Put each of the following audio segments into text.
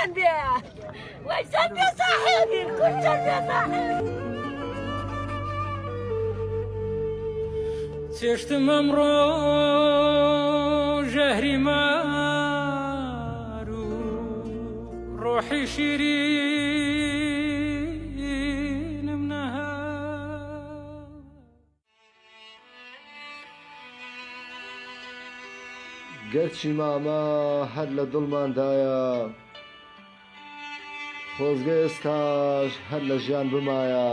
بيه ويسمي صاحبي الكل سمي صاحبي چێشتم ئەمڕۆ ژەهری مار و ڕۆحی شیرینم نەها گەرچی مامە هەر لە دڵماندایە خۆزگە ئێستاش هەر لە ژیان بمایە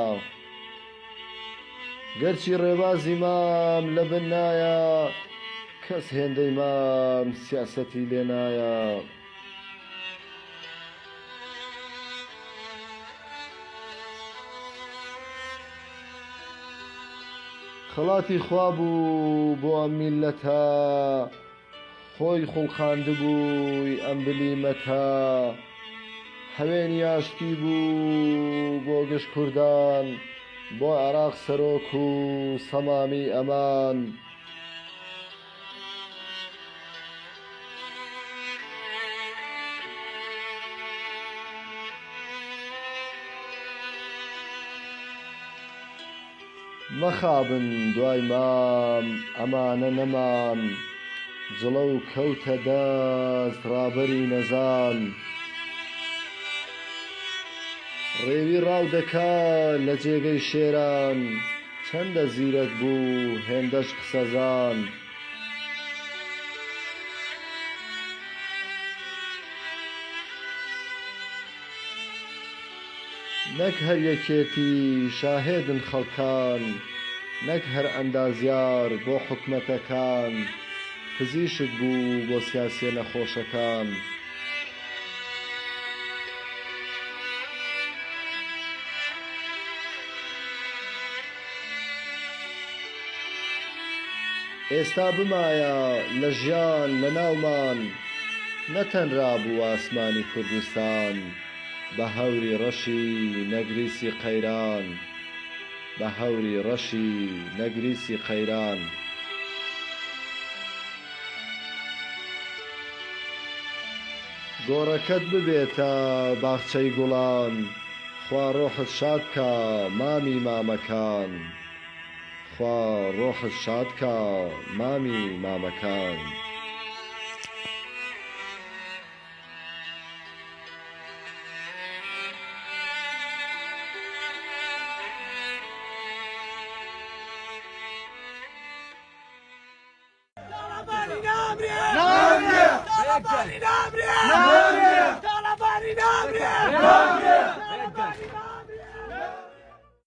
گەرچی ڕێبازی مام لە بن نایە کەس هێندەی مام سیاسەتی لێ نایە خەڵاتی خوا بوو بۆ ئەم میللەتە خۆی خوڵقاندبووی ئەم بلیمەتە هەوێنی ئاشتی بوو بۆ گشت کوردان بۆ عێراق سەرۆک و سەمامی ئەمان مەخابن دوای مام ئەمانە نەمان جڵە و کەوتە دەست ڕابەری نەزان ڕێوی ڕاو دەکا لە جێگەی شێران چەندە زیرەک بوو هێندەش قسەزان نەک هەر یەکێتی شاهێدن خەڵکان نەک هەر ئەندازیار بۆ حکومەتەکان پزیشک بوو بۆ سیاسیە نەخۆشەکان ئێستا بمایە لە ژیان لە ناومان نەتەنرا بوو ئاسمانی کوردستان بە هەوری ڕەشی نەگریسی قەیران بە هەوری ڕەشی نەگریسی قەیران گۆڕەکەت ببێتە باخچەی گوڵان خوا ڕۆحت شاد کە مامی مامەکان خوا ڕۆحت شاد کە مامی مامەکان نامري